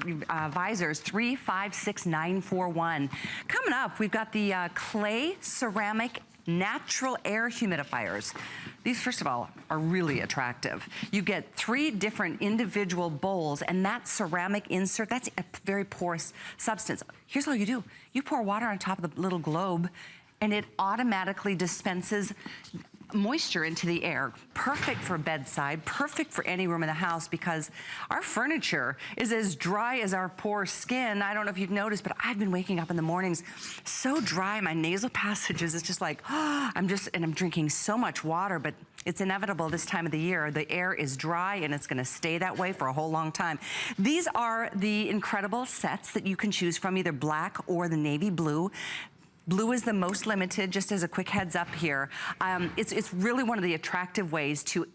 your visors, 356941. Coming up, we've got the clay ceramic natural air humidifiers. These, first of all, are really attractive. You get 3 different individual bowls, and that ceramic insert, that's a very porous substance. Here's all you do. You pour water on top of the little globe, and it automatically dispenses moisture into the air. Perfect for bedside, perfect for any room in the house, because our furniture is as dry as our poor skin. I don't know if you've noticed, but I've been waking up in the mornings so dry. My nasal passages, it's just like, I'm drinking so much water, but it's inevitable this time of the year. The air is dry and it's gonna stay that way for a whole long time. These are the incredible sets that you can choose from, either black or the navy blue. Blue is the most limited, just as a quick heads up here. It's really one of the attractive ways to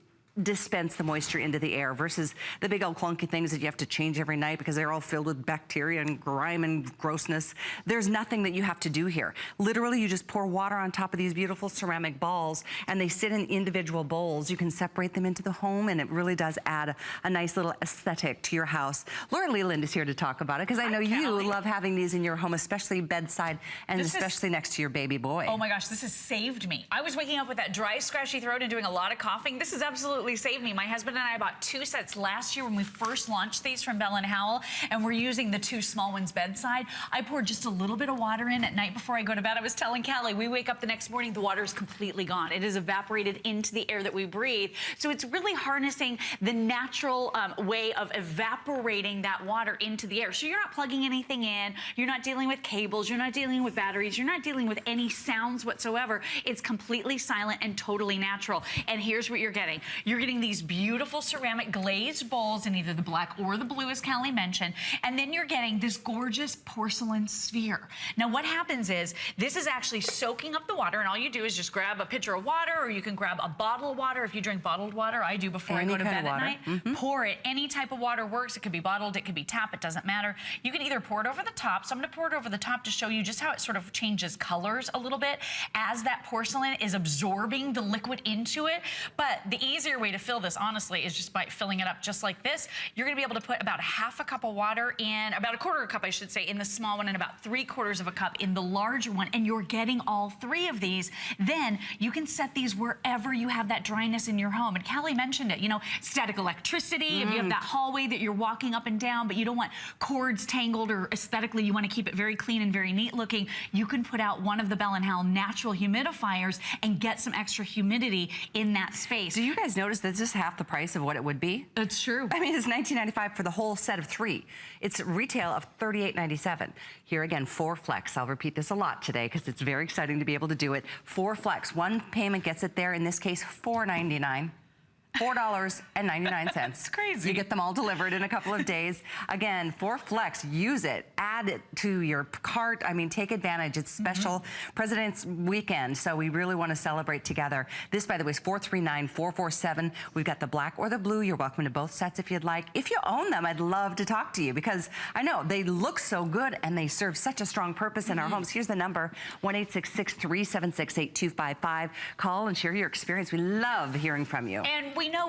dispense the moisture into the air versus the big old clunky things that you have to change every night because they're all filled with bacteria and grime and grossness. There's nothing that you have to do here. Literally, you just pour water on top of these beautiful ceramic balls, and they sit in individual bowls. You can separate them into the home, and it really does add a nice little aesthetic to your house. Laura Leland is here to talk about it, because I know you love having these in your home, especially bedside and especially next to your baby boy. Oh my gosh, this has saved me. I was waking up with that dry, scratchy throat and doing a lot of coughing. This is absolutely saved me. My husband and I bought 2 sets last year when we first launched these from Bell & Howell, and we're using the 2 small ones bedside. I poured just a little bit of water in at night before I go to bed. I was telling Callie, we wake up the next morning, the water is completely gone. It is evaporated into the air that we breathe. So it's really harnessing the natural way of evaporating that water into the air. So you're not plugging anything in, you're not dealing with cables, you're not dealing with batteries, you're not dealing with any sounds whatsoever. It's completely silent and totally natural. And here's what you're getting. You're getting these beautiful ceramic glazed bowls in either the black or the blue, as Callie mentioned, and then you're getting this gorgeous porcelain sphere. Now what happens is, this is actually soaking up the water, and all you do is just grab a pitcher of water, or you can grab a bottle of water if you drink bottled water. I do before I go to bed at night. Pour it. Any type of water works. It could be bottled, it could be tap, it doesn't matter. You can either pour it over the top. So I'm gonna pour it over the top to show you just how it sort of changes colors a little bit as that porcelain is absorbing the liquid into it. But the easier way to fill this, honestly, is just by filling it up just like this. You're gonna be able to put about 1/2 cup of water in, about 1/4 cup, I should say, in the small one, and about 3/4 of a cup in the larger one, and you're getting all 3 of these. Then you can set these wherever you have that dryness in your home. And Callie mentioned it, you know, static electricity, if you have that hallway that you're walking up and down, but you don't want cords tangled, or aesthetically you wanna keep it very clean and very neat looking, you can put out one of the Bell & Howell natural humidifiers and get some extra humidity in that space. Do you guys notice that this is half the price of what it would be? That's true. I mean, it's $19.95 for the whole set of 3. It's retail of $38.97. Here again, 4 flex. I'll repeat this a lot today because it's very exciting to be able to do it. 4 flex. One payment gets it there. In this case, $4.99. $4.99. It's crazy. You get them all delivered in a couple of days. Again, 4 flex, use it, add it to your cart. I mean, take advantage. It's special President's Weekend, so we really want to celebrate together. This, by the way, is 439-447. We've got the black or the blue. You're welcome to both sets if you'd like. If you own them, I'd love to talk to you, because I know they look so good and they serve such a strong purpose in our homes. Here's the number, 1-866-376-8255. Call and share your experience. We love hearing from you. And we know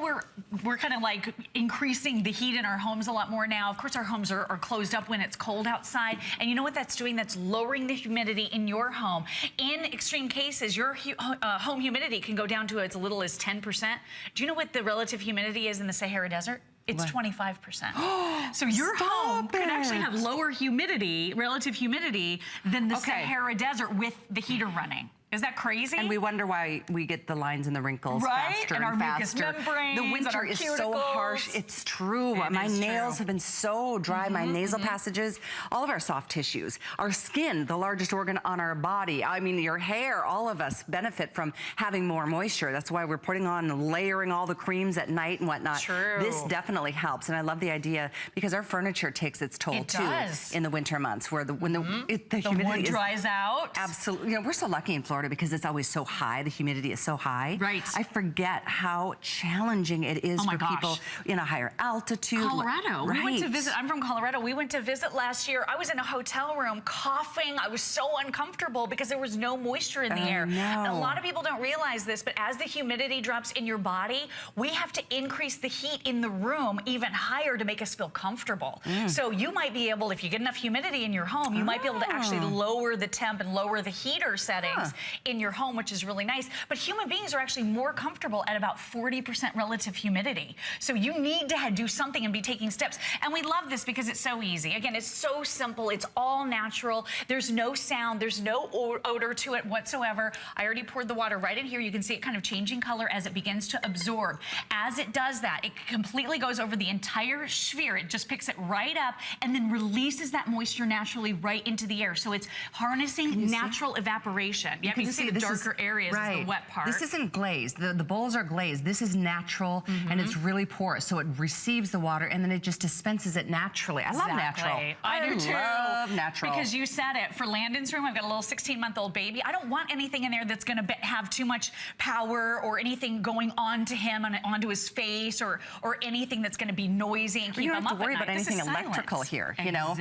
we're kind of like increasing the heat in our homes a lot more now. Of course, our homes are closed up when it's cold outside. And you know what that's doing? That's lowering the humidity in your home. In extreme cases, your home humidity can go down to as little as 10%. Do you know what the relative humidity is in the Sahara Desert? It's 25%. So your home could actually have lower humidity, relative humidity, than the Sahara Desert with the heater running. Is that crazy? And we wonder why we get the lines and the wrinkles faster and faster. Membranes, the winter is so harsh. It's true. My nails have been so dry. My nasal passages, all of our soft tissues, our skin, the largest organ on our body. I mean, your hair, all of us benefit from having more moisture. That's why we're putting on and layering all the creams at night and whatnot. True. This definitely helps. And I love the idea, because our furniture takes its toll too in the winter months, where when the humidity dries out. Absolutely. You know, we're so lucky in Florida. water because it's always so high, the humidity is so high. Right. I forget how challenging it is for people in a higher altitude. Colorado. Right. We went to visit, I'm from Colorado. We went to visit last year. I was in a hotel room coughing. I was so uncomfortable because there was no moisture in the air. No. A lot of people don't realize this, but as the humidity drops in your body, we have to increase the heat in the room even higher to make us feel comfortable. So you might be able, if you get enough humidity in your home, you might be able to actually lower the temp and lower the heater settings in your home, which is really nice. But human beings are actually more comfortable at about 40% relative humidity. So you need to do something and be taking steps. And we love this because it's so easy. Again, it's so simple. It's all natural. There's no sound. There's no odor to it whatsoever. I already poured the water right in here. You can see it kind of changing color as it begins to absorb. As it does that, it completely goes over the entire sphere. It just picks it right up and then releases that moisture naturally right into the air. So it's harnessing natural evaporation. You can see the darker areas is the wet part. This isn't glazed. The bowls are glazed. This is natural and it's really porous. So it receives the water and then it just dispenses it naturally. I love natural. I do too. Love natural. Because you said it. For Landon's room, I've got a little 16-month-old baby. I don't want anything in there that's going to have too much power or anything going on to him and onto his face or anything that's going to be noisy and keep him up at night. You don't have to worry about anything electrical here. You know,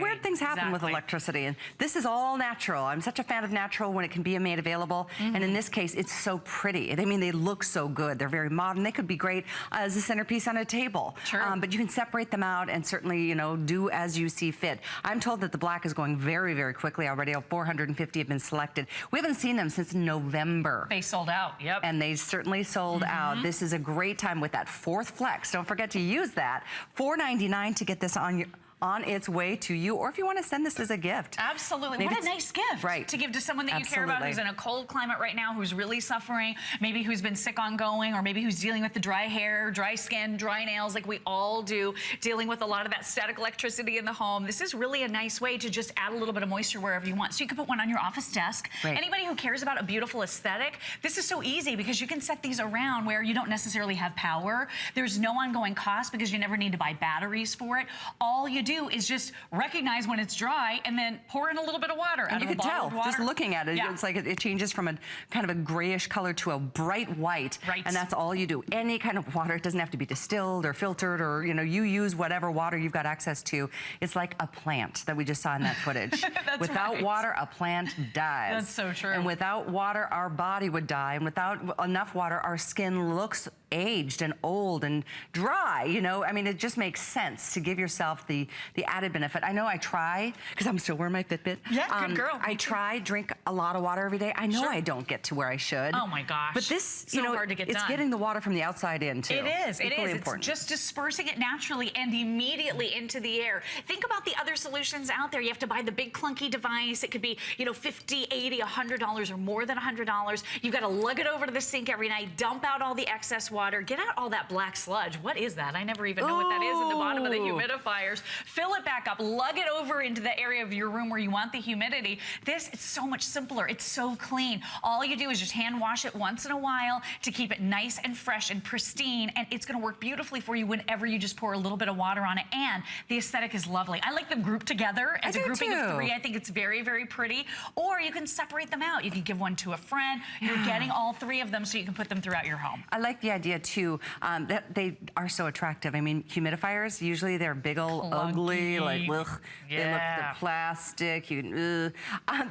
weird things happen with electricity, and this is all natural. I'm such a fan of natural when it can be made available, and in this case, it's so pretty. I mean, they look so good. They're very modern. They could be great as a centerpiece on a table. But you can separate them out and certainly, you know, do as you see fit. I'm told that the black is going very, very quickly already. 450 have been selected. We haven't seen them since November. They sold out. Yep. And they certainly sold out. This is a great time with that fourth flex. Don't forget to use that. $4.99 to get this on its way to you, or if you want to send this as a gift. Absolutely. Maybe what a nice gift to give to someone that you care about who's in a cold climate right now, who's really suffering, maybe who's been sick ongoing, or maybe who's dealing with the dry hair, dry skin, dry nails like we all do, dealing with a lot of that static electricity in the home. This is really a nice way to just add a little bit of moisture wherever you want. So you can put one on your office desk. Anybody who cares about a beautiful aesthetic, this is so easy because you can set these around where you don't necessarily have power. There's no ongoing cost because you never need to buy batteries for it. All you do is just recognize when it's dry and then pour in a little bit of water out of a bottle of water. Just looking at it, it's like it changes from a kind of a grayish color to a bright white, and that's all you do. Any kind of water, it doesn't have to be distilled or filtered, or you use whatever water you've got access to. It's like a plant that we just saw in that footage. Without water, a plant dies. That's so true. And without water, our body would die, and without enough water, our skin looks aged and old and dry. I mean, it just makes sense to give yourself the added benefit. I know I try, because I'm still wearing my Fitbit. Yeah, good girl. I drink a lot of water every day. I know I don't get to where I should. Oh my gosh. But this, hard to get it's done. Getting the water from the outside in too. It is. Important. It's just dispersing it naturally and immediately into the air. Think about the other solutions out there. You have to buy the big clunky device. It could be, $50, $80, $100 or more than $100. You've got to lug it over to the sink every night, dump out all the excess water, get out all that black sludge. What is that? I never even know what that is in the bottom of the humidifiers. Fill it back up, lug it over into the area of your room where you want the humidity. It's so much simpler. It's so clean. All you do is just hand wash it once in a while to keep it nice and fresh and pristine, and it's going to work beautifully for you whenever you just pour a little bit of water on it, and the aesthetic is lovely. I like them grouped together as a grouping of 3. I think it's very, very pretty, or you can separate them out. You can give one to a friend. You're getting all 3 of them so you can put them throughout your home. I like the idea too that they are so attractive. I mean, humidifiers, usually they're big old ugly, like ugh, they're plastic.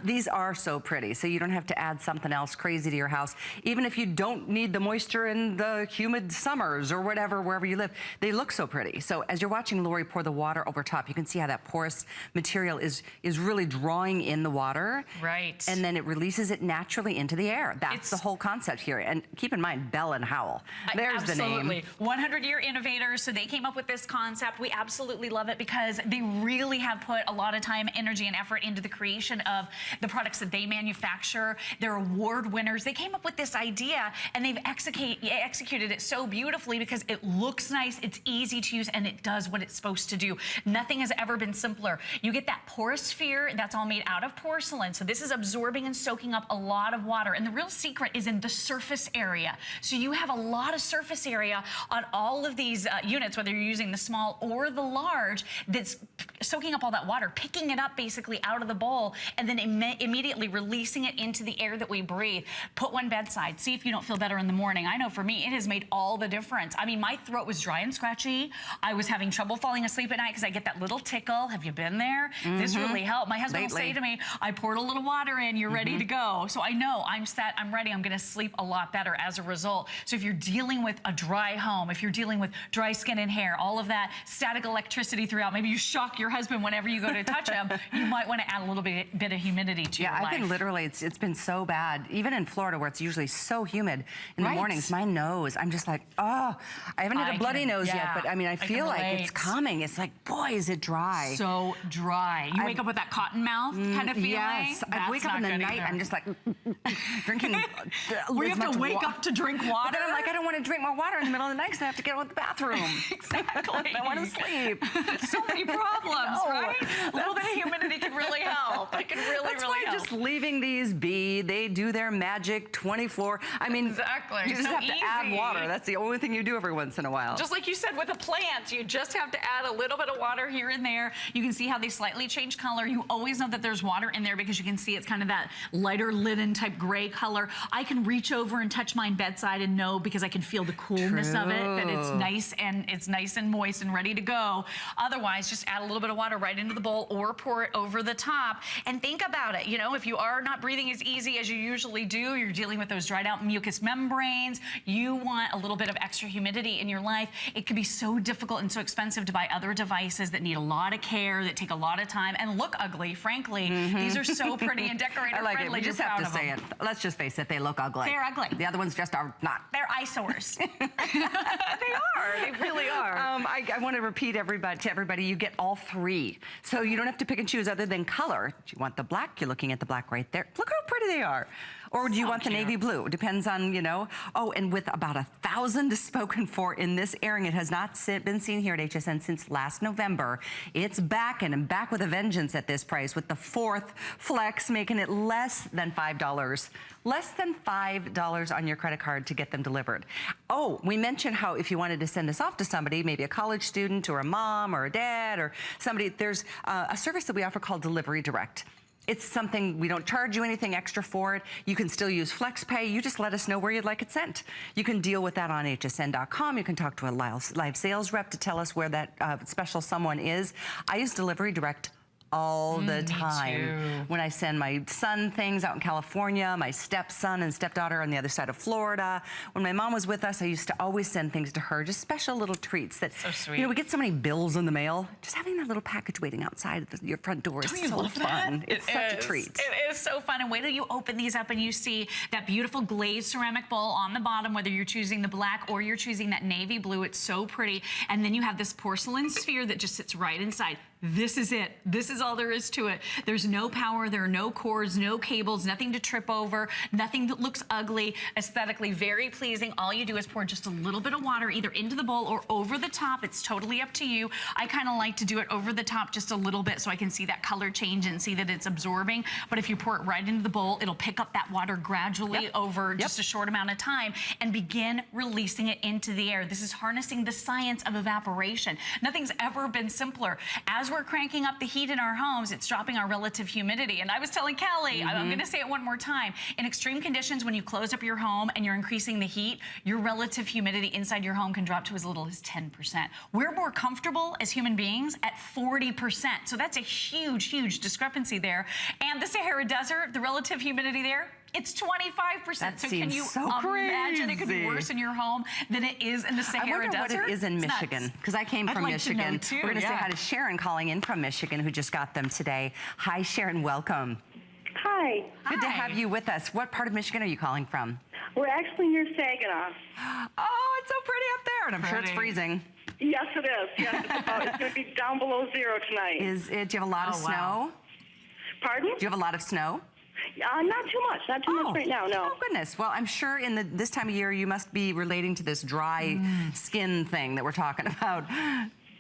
These are so pretty, so you don't have to add something else crazy to your house. Even if you don't need the moisture in the humid summers or whatever, wherever you live, they look so pretty. So as you're watching Lori pour the water over top, you can see how that porous material is really drawing in the water. Right. And then it releases it naturally into the air. That's the whole concept here. And keep in mind, Bell and Howell. There's the name. 100-year innovators, so they came up with this concept. We absolutely love it because they really have put a lot of time, energy, and effort into the creation of the products that they manufacture. They're award winners. They came up with this idea, and they've executed it so beautifully because it looks nice, it's easy to use, and it does what it's supposed to do. Nothing has ever been simpler. You get that porous sphere that's all made out of porcelain, so this is absorbing and soaking up a lot of water, and the real secret is in the surface area. So you have a lot lot of surface area on all of these units, whether you're using the small or the large, that's soaking up all that water, picking it up basically out of the bowl, and then immediately releasing it into the air that we breathe. Put one bedside. See if you don't feel better in the morning. I know for me, it has made all the difference. I mean, my throat was dry and scratchy. I was having trouble falling asleep at night because I get that little tickle. Have you been there? This really helped. My husband will say to me, I poured a little water in, you're ready to go. So I know I'm set, I'm ready, I'm gonna sleep a lot better as a result. So if you're dealing with a dry home, if you're dealing with dry skin and hair, all of that static electricity throughout, maybe you shock your husband whenever you go to touch him, you might wanna add a little bit of humidity to your life. Yeah, I've been literally, it's been so bad. Even in Florida where it's usually so humid in the mornings, my nose, I'm just like, oh, I haven't had a bloody nose yet, but I mean, I feel like it's coming. It's like, boy, is it dry. So dry. You wake up with that cotton mouth kind of feeling? Yes, I wake up in the night, I'm just like, drinking we have to wake up to drink water? But then I'm like, I don't want to drink more water in the middle of the night because I have to get out of the bathroom. Exactly. I want to sleep. So many problems, right? A little bit of humidity can really help. It can really help. Just leaving these be. They do their magic 24. I mean, you just have to add water. That's the only thing you do every once in a while. Just like you said with the plants, you just have to add a little bit of water here and there. You can see how they slightly change color. You always know that there's water in there because you can see it's kind of that lighter linen type gray color. I can reach over and touch mine bedside and know because I can feel the coolness of it, that it's nice and moist and ready to go. Otherwise, just add a little bit of water right into the bowl or pour it over the top. And think about it, you know, if you are not breathing as easy as you usually do, you're dealing with those dried out mucous membranes, you want a little bit of extra humidity in your life. It can be so difficult and so expensive to buy other devices that need a lot of care, that take a lot of time and look ugly, frankly. These are so pretty and decorator friendly. We just have to say it. Let's just face it, they look ugly. They're ugly. The other ones just are not. They're eyesores. They are. They really are. I want to repeat to everybody, you get all three. So you don't have to pick and choose other than color. Do you want the black? You're looking at the black right there. Look how pretty they are. Or do you want the navy blue? Depends on, you know. Oh, and with about 1,000 spoken for in this airing, it has not been seen here at HSN since last November. It's back and back with a vengeance at this price with the 4th flex, making it less than $5. Less than $5 on your credit card to get them delivered. Oh, we mentioned how if you wanted to send this off to somebody, maybe a college student or a mom or a dad or somebody, there's a service that we offer called Delivery Direct. It's something, we don't charge you anything extra for it. You can still use FlexPay. You just let us know where you'd like it sent. You can deal with that on hsn.com. You can talk to a live sales rep to tell us where that special someone is. I use Delivery Direct all the time. When I send my son things out in California, my stepson and stepdaughter on the other side of Florida. When my mom was with us, I used to always send things to her, just special little treats that, so sweet. You know, we get so many bills in the mail. Just having that little package waiting outside your front door is so fun. It's such a treat. It is so fun. And wait till you open these up and you see that beautiful glazed ceramic bowl on the bottom, whether you're choosing the black or you're choosing that navy blue. It's so pretty. And then you have this porcelain sphere that just sits right inside. This is it. This is all there is to it. There's no power, there are no cords, no cables, nothing to trip over, nothing that looks ugly, aesthetically very pleasing. All you do is pour just a little bit of water either into the bowl or over the top. It's totally up to you. I kind of like to do it over the top just a little bit so I can see that color change and see that it's absorbing. But if you pour it right into the bowl, it'll pick up that water gradually over just a short amount of time and begin releasing it into the air. This is harnessing the science of evaporation. Nothing's ever been simpler. As we're cranking up the heat in our homes, it's dropping our relative humidity. And I was telling Kelly, I'm going to say it one more time, in extreme conditions, when you close up your home and you're increasing the heat, your relative humidity inside your home can drop to as little as 10%. We're more comfortable as human beings at 40%. So that's a huge, huge discrepancy there. And the Sahara Desert, the relative humidity there, it's 25%. That so can you imagine it could be worse in your home than it is in the Sahara Desert? I wonder what it is in Michigan, because I came from Michigan. We're going to say hi to Sharon calling in from Michigan, who just got them today. Hi, Sharon, welcome. Hi. Good to have you with us. What part of Michigan are you calling from? We're actually near Saginaw. Oh, it's so pretty up there, and I'm sure it's freezing. Yes, it is. Yes, it's going to be down below zero tonight. Is it? Do you have a lot of snow? Pardon? Do you have a lot of snow? Not too much. Not too much right now, no. Oh, goodness. Well, I'm sure in this time of year, you must be relating to this dry skin thing that we're talking about.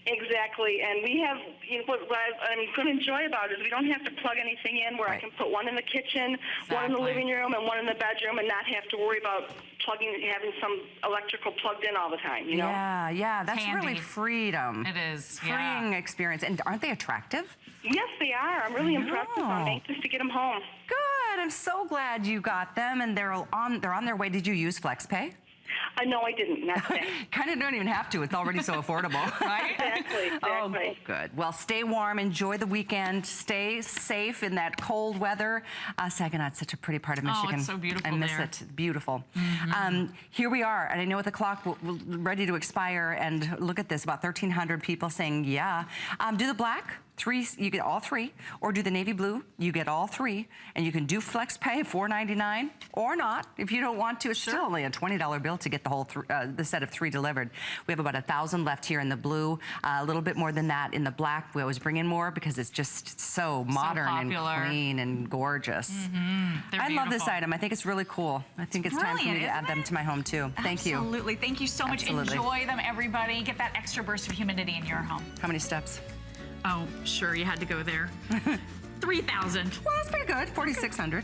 Exactly, and we have, what I'm going to enjoy about it is we don't have to plug anything in where I can put one in the kitchen, one in the living room, and one in the bedroom, and not have to worry about having some electrical plugged in all the time, you know? Yeah, that's Handy. really freedom. It is, Freeing experience. And aren't they attractive? Yes, they are. I'm really impressed with them. I'm anxious to get them home. Good, I'm so glad you got them, and they're on their way. Did you use FlexPay? No, I didn't. Not today. Kind of don't even have to. It's already so affordable, right? Exactly. Oh, good. Well, stay warm. Enjoy the weekend. Stay safe in that cold weather. Saginot's such a pretty part of Michigan. Oh, it's so beautiful I miss there. it. Beautiful. Here we are, and I know with the clock ready to expire, and look at this, about 1,300 people saying yeah. Do the black. 3, you get all 3, or do the navy blue, you get all 3, and you can do flex pay, $4.99, or not. If you don't want to, it's still only a $20 bill to get the whole the set of 3 delivered. We have about 1,000 left here in the blue, a little bit more than that in the black. We always bring in more because it's just so modern and clean and gorgeous. I love this item. I think it's really cool. I think it's time for me to add them to my home too. Thank you. Absolutely. Thank you so much. Enjoy them, everybody. Get that extra burst of humidity in your home. How many steps? Oh, sure, you had to go there. 3,000. Well, that's pretty good. 4,600.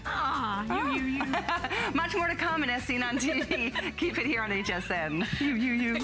You. Much more to come in As Seen on TV. Keep it here on HSN. You.